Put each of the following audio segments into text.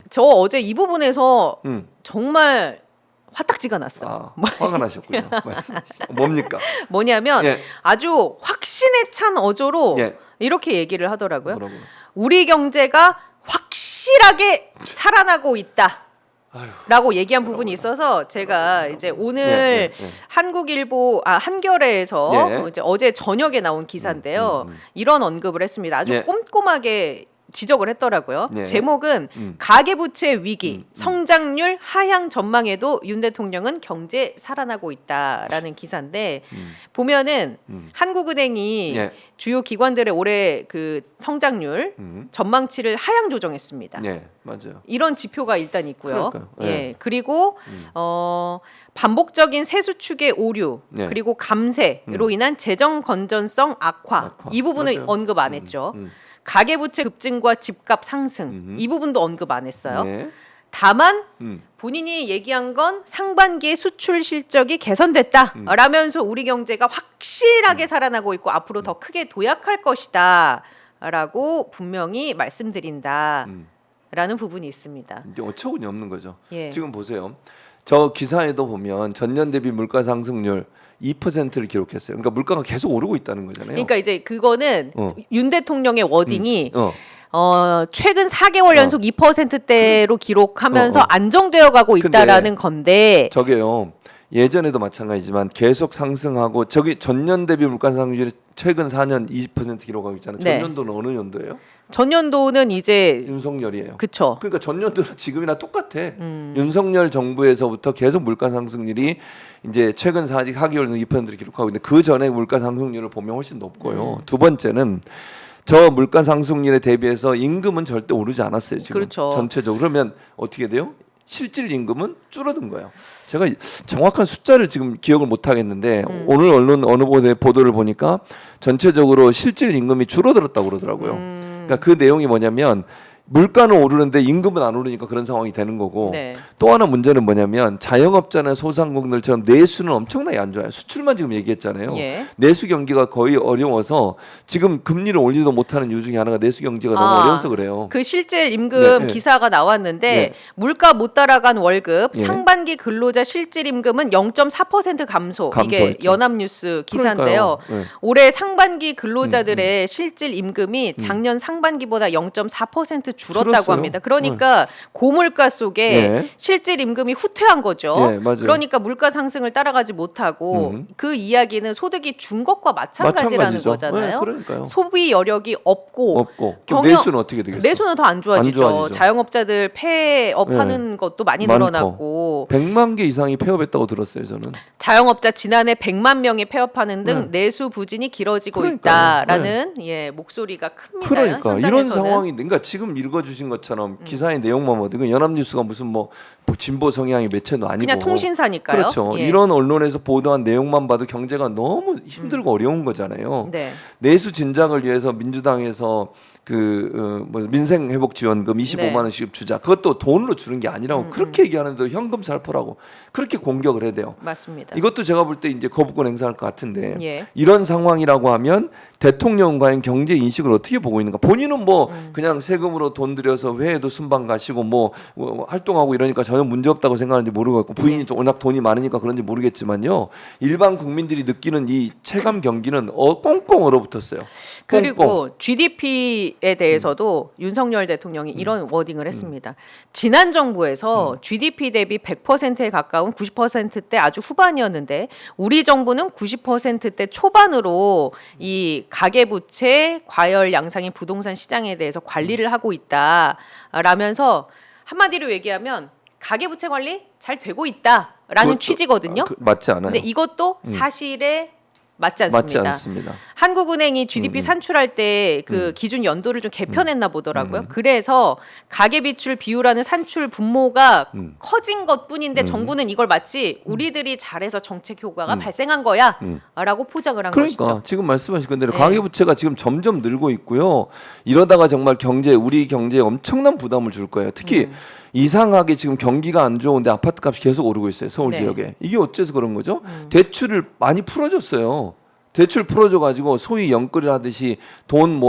저 어제 이 부분에서 정말 화딱지가 났어요. 화가 나셨군요. 말씀하시죠. 뭡니까? 뭐냐면 예. 아주 확신에 찬 어조로 예. 이렇게 얘기를 하더라고요. 뭐라고요? 우리 경제가 확실하게 살아나고 있다. 라고 얘기한 부분이 있어서 제가 이제 오늘 한국일보 한겨레에서 이제 어제 저녁에 나온 기사인데요. 이런 언급을 했습니다. 아주 꼼꼼하게 지적을 했더라고요. 제목은 가계부채 위기, 성장률 하향 전망에도 윤 대통령은 경제 살아나고 있다라는 기사인데 보면은 한국은행이 주요 기관들의 올해 그 성장률 전망치를 하향 조정했습니다. 네, 맞아요. 이런 지표가 일단 있고요. 그러니까요. 예, 그리고 반복적인 세수 축의 오류 그리고 감세로 인한 재정 건전성 악화. 이 부분을 맞아요. 언급 안 했죠. 가계부채 급증과 집값 상승 이 부분도 언급 안 했어요. 다만 본인이 얘기한 건 상반기의 수출 실적이 개선됐다라면서 우리 경제가 확실하게 살아나고 있고 앞으로 더 크게 도약할 것이다라고 분명히 말씀드린다라는 부분이 있습니다. 이제 어처구니 없는 거죠. 예. 지금 보세요. 저 기사에도 보면 전년 대비 물가 상승률 2%를 기록했어요. 그러니까 물가가 계속 오르고 있다는 거잖아요. 그러니까 이제 그거는 윤 대통령의 워딩이 최근 4개월 연속 2%대로 기록하면서 안정되어 가고 있다라는 건데 저게요. 예전에도 마찬가지지만 계속 상승하고 저기 전년 대비 물가 상승률이 최근 4년 20% 기록하고 있잖아요. 네. 전년도는 어느 연도예요? 전년도는 이제 윤석열이에요. 그쵸. 그러니까 전년도랑 지금이랑 똑같아. 윤석열 정부에서부터 계속 물가 상승률이 이제 최근 4개월 전 2%를 기록하고 있는데 그 전에 물가 상승률을 보면 훨씬 높고요. 두 번째는 저 물가 상승률에 대비해서 임금은 절대 오르지 않았어요. 지금 그렇죠. 전체적으로. 그러면 어떻게 돼요? 실질 임금은 줄어든 거예요. 제가 정확한 숫자를 지금 기억을 못 하겠는데 오늘 언론 어느 보도를 보니까 전체적으로 실질 임금이 줄어들었다고 그러더라고요. 그러니까 그 내용이 뭐냐면 물가는 오르는데 임금은 안 오르니까 그런 상황이 되는 거고 또 하나 문제는 뭐냐면 자영업자나 소상공인들처럼 내수는 엄청나게 안 좋아요. 수출만 지금 얘기했잖아요. 내수 경기가 거의 어려워서 지금 금리를 올리도 못하는 이유 중에 하나가 내수 경기가 너무 어려워서 그래요. 그 실질 임금 기사가 나왔는데 물가 못 따라간 월급 상반기 근로자 실질 임금은 0.4% 감소. 이게 연합뉴스 기사인데요. 올해 상반기 근로자들의 실질 임금이 작년 상반기보다 0.4% 줄었다고 합니다. 그러니까 고물가 속에 실질 임금이 후퇴한 거죠. 그러니까 물가 상승을 따라가지 못하고 그 이야기는 소득이 준 것과 마찬가지라는 거잖아요. 그러니까요. 소비 여력이 없고 그럼 내수는 어떻게 되겠어요? 내수는 더 안 좋아지죠. 자영업자들 폐업하는 것도 많이 늘어났고 100만 개 이상이 폐업했다고 들었어요. 저는. 자영업자 지난해 100만 명이 폐업하는 등 내수 부진이 길어지고 있다라는 목소리가 큽니다. 그러니까 현장에서는. 이런 상황이 그러니까 지금 읽어주신 것처럼 기사의 내용만 보면 연합뉴스가 무슨 뭐 진보 성향의 매체도 아니고 그냥 통신사니까요. 그렇죠. 이런 언론에서 보도한 내용만 봐도 경제가 너무 힘들고 어려운 거잖아요. 내수 진작을 위해서 민주당에서 민생 회복 지원금 25만 원씩 주자. 그것도 돈으로 주는 게 아니라고 그렇게 얘기하는데 현금 살포라고 그렇게 공격을 해야 돼요. 맞습니다. 이것도 제가 볼 때 이제 거부권 행사할 것 같은데 이런 상황이라고 하면 대통령은 과연 경제 인식을 어떻게 보고 있는가? 본인은 뭐 그냥 세금으로 돈 들여서 회에도 순방 가시고 뭐 활동하고 이러니까 전혀 문제 없다고 생각하는지 모르겠고 부인이 워낙 돈이 많으니까 그런지 모르겠지만요. 일반 국민들이 느끼는 이 체감 경기는 꽁꽁 얼어붙었어요. 그리고 GDP에 대해서도 윤석열 대통령이 이런 워딩을 했습니다. 지난 정부에서 GDP 대비 100%에 가까운 90%대 아주 후반이었는데 우리 정부는 90%대 초반으로 이 가계부채 과열 양상인 부동산 시장에 대해서 관리를 하고 있다라면서 한마디로 얘기하면 가계부채 관리 잘 되고 있다라는 취지거든요. 맞지 않아요. 근데 이것도 사실에 맞지 않습니다. 한국은행이 GDP 산출할 때 그 기준 연도를 좀 개편했나 보더라고요. 그래서 가계비출 비율하는 산출 분모가 커진 것뿐인데 정부는 이걸 마치 우리들이 잘해서 정책 효과가 발생한 거야라고 포장을 한 것이죠. 그러니까 지금 말씀하신 건대로 가계부채가 지금 점점 늘고 있고요. 이러다가 정말 우리 경제에 엄청난 부담을 줄 거예요. 특히 이상하게 지금 경기가 안 좋은데 아파트 값이 계속 오르고 있어요. 서울 지역에. 이게 어째서 그런 거죠? 대출을 많이 풀어줬어요. 대출 풀어줘 가지고 소위 영끌을 하듯이 돈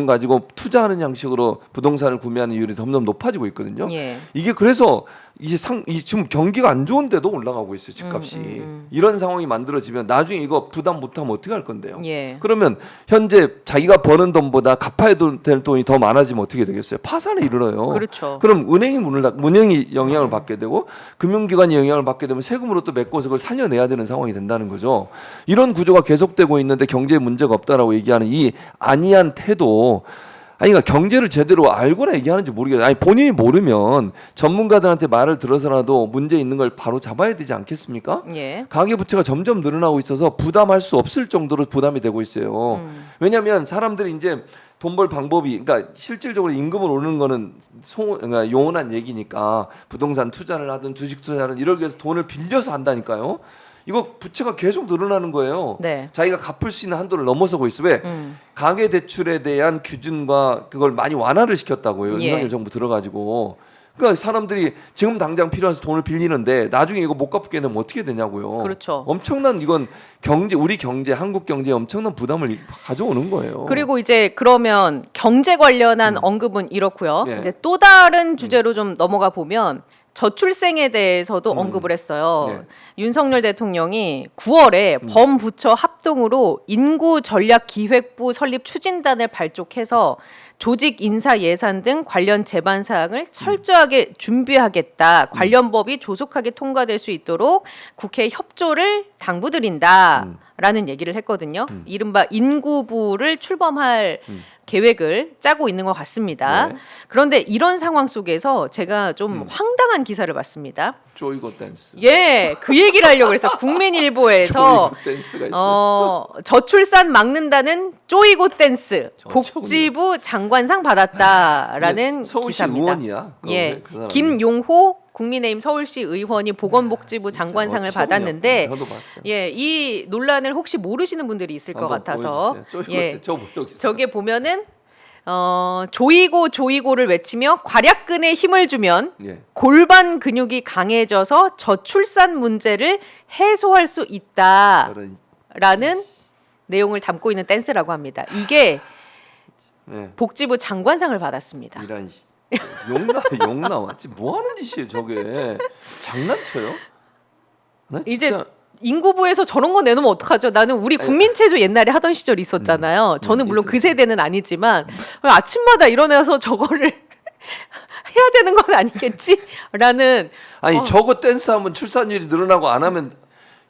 가지고 투자하는 양식으로 부동산을 구매하는 이율이 점점 높아지고 있거든요. 예. 이게 그래서 지금 경기가 안 좋은데도 올라가고 있어요, 집값이. 이런 상황이 만들어지면 나중에 이거 부담 못하면 어떻게 할 건데요? 예. 그러면 현재 자기가 버는 돈보다 갚아야 될 돈이 더 많아지면 어떻게 되겠어요? 파산을 이르러요. 그렇죠. 그럼 은행이 영향을 받게 되고 금융기관이 영향을 받게 되면 세금으로 또 메꿔서 그걸 살려내야 되는 상황이 된다는 거죠. 이런 구조가 계속되고 있는데 경제에 문제가 없다라고 얘기하는 이 안이한 태도. 아니, 그러니까 경제를 제대로 알고나 얘기하는지 모르겠어요. 아니, 본인이 모르면 전문가들한테 말을 들어서라도 문제 있는 걸 바로 잡아야 되지 않겠습니까? 예. 가계부채가 점점 늘어나고 있어서 부담할 수 없을 정도로 부담이 되고 있어요. 왜냐하면 사람들이 이제 돈 벌 방법이, 그러니까 실질적으로 임금을 오르는 거는 그러니까 용언한 얘기니까 부동산 투자를 하든 주식 투자를 하든 이러기 위해서 돈을 빌려서 한다니까요. 이거 부채가 계속 늘어나는 거예요. 네. 자기가 갚을 수 있는 한도를 넘어서고 있어. 왜? 가계 대출에 대한 규준과 그걸 많이 완화를 시켰다고요. 예. 윤석열 정부 들어가지고. 그러니까 사람들이 지금 당장 필요해서 돈을 빌리는데 나중에 이거 못 갚게 되면 어떻게 되냐고요. 그렇죠. 엄청난 이건 우리 경제, 한국 경제에 엄청난 부담을 가져오는 거예요. 그리고 이제 그러면 경제 관련한 언급은 이렇고요. 예. 이제 또 다른 주제로 좀 넘어가 보면 저출생에 대해서도 언급을 했어요. 네. 윤석열 대통령이 9월에 범부처 합동으로 인구전략기획부 설립 추진단을 발족해서 조직 인사 예산 등 관련 제반 사항을 철저하게 준비하겠다. 관련 법이 조속하게 통과될 수 있도록 국회 협조를 당부드린다라는 얘기를 했거든요. 이른바 인구부를 출범할 계획을 짜고 있는 것 같습니다. 네. 그런데 이런 상황 속에서 제가 좀 황당한 기사를 봤습니다. 조이고 댄스. 예, 그 얘기를 하려고 그래서 국민일보에서 조이고 댄스가 있어요. 저출산 막는다는 쪼이고 댄스 좋죠, 복지부 장관상 받았다라는 서울시 기사입니다. 의원이야. 예, 그 사람이. 김용호 국민의힘 서울시 의원이 보건복지부 장관상을 어처구니 받았는데, 없네. 저도 봤어요. 예, 이 논란을 혹시 모르시는 분들이 있을 것 한번 같아서, 보여주세요. 예, 저 여기 있어요. 저게 보면은 조이고를 외치며 괄약근에 힘을 주면 예. 골반 근육이 강해져서 저출산 문제를 해소할 수 있다라는 저런 내용을 담고 있는 댄스라고 합니다. 이게 예. 복지부 장관상을 받았습니다. 이런 욕 나왔지. 뭐 하는 짓이에요, 저게. 장난쳐요? 나 진짜 이제 인구부에서 저런 거 내놓으면 어떡하죠? 나는 우리 국민체조 옛날에 하던 시절이 있었잖아요. 저는 물론 그 세대는 아니지만 아침마다 일어나서 저거를 해야 되는 건 아니겠지? 라는 아니 저거 댄스 하면 출산율이 늘어나고 안 하면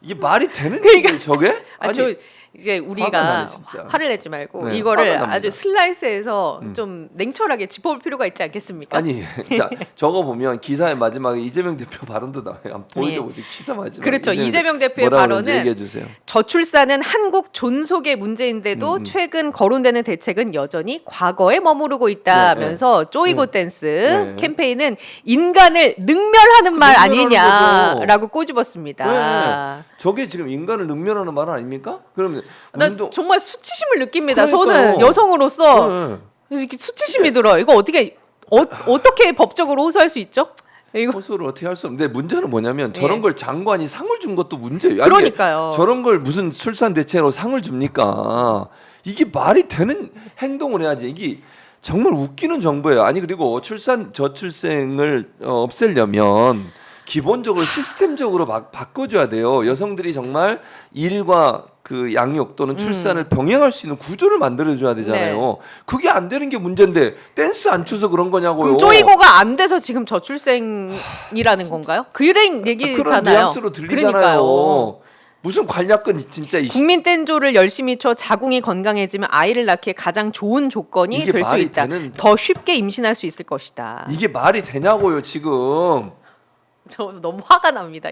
이게 말이 되는 그러니까- 거예요, 저게? 아니 저 이제 화가 우리가 나네, 진짜. 화를 내지 말고 네, 이거를 화가 납니다. 아주 슬라이스해서 좀 냉철하게 짚어볼 필요가 있지 않겠습니까? 아니 자 저거 보면 기사의 마지막에 이재명 대표 발언도 나와요. 한번 보여줘 보세요. 기사 마지막에. 그렇죠. 이재명 대표의 뭐라고 그러는지 발언은 얘기해 주세요. 저출산은 한국 존속의 문제인데도 최근 거론되는 대책은 여전히 과거에 머무르고 있다면서 쪼이고 댄스 네. 캠페인은 인간을 능멸하는 말 능멸하는 아니냐라고 꼬집었습니다. 네. 저게 지금 인간을 능멸하는 말 아닙니까? 그러면 나 운동 정말 수치심을 느낍니다. 그러니까요. 저는 여성으로서 네. 이렇게 수치심이 들어. 이거 어떻게 법적으로 호소할 수 있죠? 이거 호소를 어떻게 할 수 없는데 문제는 뭐냐면 저런 걸 장관이 상을 준 것도 문제예요. 그러니까요. 아니, 저런 걸 무슨 출산 대책으로 상을 줍니까? 이게 말이 되는 행동을 해야지. 이게 정말 웃기는 정부예요. 아니 그리고 저출생을 없애려면 기본적으로 시스템적으로 바꿔줘야 돼요. 여성들이 정말 일과 그 양육 또는 출산을 병행할 수 있는 구조를 만들어줘야 되잖아요. 네. 그게 안 되는 게 문제인데 댄스 안 추서 그런 거냐고요. 그럼 쪼이고가 안 돼서 지금 저출생이라는 건가요? 그런 얘기잖아요. 그런 뉘앙스로 들리잖아요. 그러니까요. 무슨 관략근 진짜 국민 댄조를 열심히 쳐 자궁이 건강해지면 아이를 낳기에 가장 좋은 조건이 이게 될 수 말이 있다. 되는- 더 쉽게 임신할 수 있을 것이다. 이게 말이 되냐고요 지금. 저 너무 화가 납니다.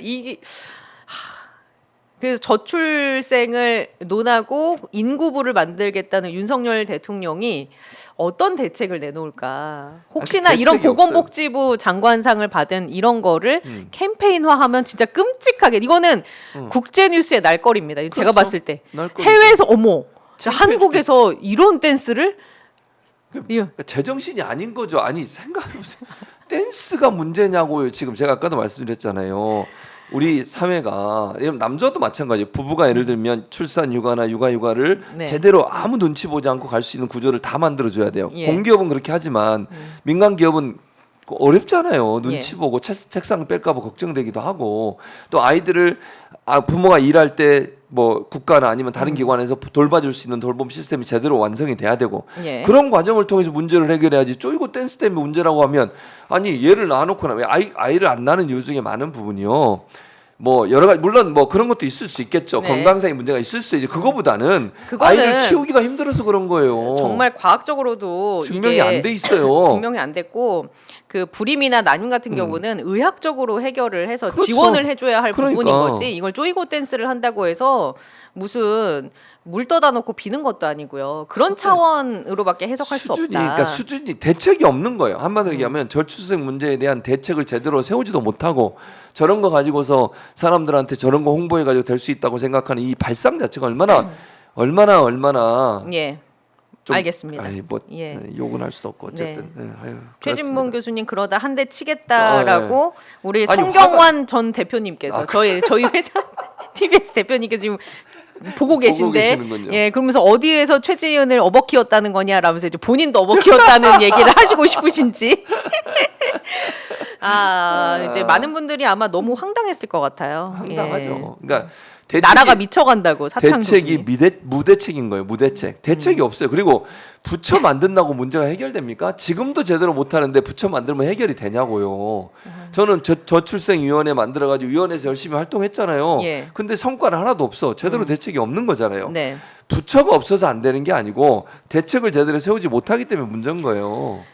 그래서 저출생을 논하고 인구부를 만들겠다는 윤석열 대통령이 어떤 대책을 내놓을까? 혹시나 이런 대책이 보건복지부 장관상을 받은 이런 거를 캠페인화하면 진짜 끔찍하게 이거는 국제 뉴스의 날거리입니다. 제가 그렇죠. 봤을 때 날거리죠. 해외에서 어머 창피해 한국에서 이런 댄스를 이거 제정신이 아닌 거죠. 아니 생각해보세요. 댄스가 문제냐고요. 지금 제가 아까도 말씀드렸잖아요. 우리 사회가 남자도 마찬가지예요. 부부가 예를 들면 출산 휴가나 육아 휴가를 네. 제대로 아무 눈치 보지 않고 갈 수 있는 구조를 다 만들어 줘야 돼요. 예. 공기업은 그렇게 하지만 민간 기업은 어렵잖아요. 눈치 예. 보고 책상 뺄까 봐 걱정되기도 하고 또 아이들을 부모가 일할 때 뭐 국가나 아니면 다른 기관에서 돌봐줄 수 있는 돌봄 시스템이 제대로 완성이 돼야 되고 예. 그런 과정을 통해서 문제를 해결해야지 쪼이고 댄스 때문에 문제라고 하면 아니 얘를 낳아놓거나 왜 아이를 안 낳는 이유 중에 많은 부분이요. 뭐 여러 가지 물론 뭐 그런 것도 있을 수 있겠죠. 네. 건강상의 문제가 있을 수도 있죠. 그거보다는 그거는 아이를 키우기가 힘들어서 그런 거예요. 정말 과학적으로도 증명이 이게 안 돼 있어요. 증명이 안 됐고 그 불임이나 난임 같은 경우는 의학적으로 해결을 해서 그렇죠. 지원을 해줘야 할 그러니까. 부분인 거지. 이걸 쪼이고 댄스를 한다고 해서 무슨 물 떠다 놓고 비는 것도 아니고요. 그런 차원으로밖에 해석할 수 없다. 그러니까 수준이 대책이 없는 거예요. 한마디로 얘기하면 저출생 문제에 대한 대책을 제대로 세우지도 못하고 저런 거 가지고서 사람들한테 저런 거 홍보해 가지고 될 수 있다고 생각하는 이 발상 자체가 얼마나 예. 좀, 알겠습니다. 아이, 뭐 예. 욕은 할 수 없고 어쨌든 아유, 최진봉 그렇습니다. 교수님 그러다 한 대 치겠다라고 우리 아니, 성경환 전 대표님께서 저희 회사 TBS 대표님께서 지금 보고 계신데 계시는군요. 예 그러면서 어디에서 최지은을 어버키웠다는 거냐라면서 이제 본인도 어버키웠다는 얘기를 하시고 싶으신지 이제 많은 분들이 아마 너무 황당했을 것 같아요. 황당하죠. 예. 그러니까 나라가 미쳐간다고 사탕 대책이 무대책인 거예요. 무대책. 대책이 없어요. 그리고 부처 만든다고 문제가 해결됩니까? 지금도 제대로 못하는데 부처 만들면 해결이 되냐고요. 저는 저출생위원회 만들어가지고 위원회에서 열심히 활동했잖아요. 예. 근데 성과는 하나도 없어. 제대로 대책이 없는 거잖아요. 네. 부처가 없어서 안 되는 게 아니고 대책을 제대로 세우지 못하기 때문에 문제인 거예요.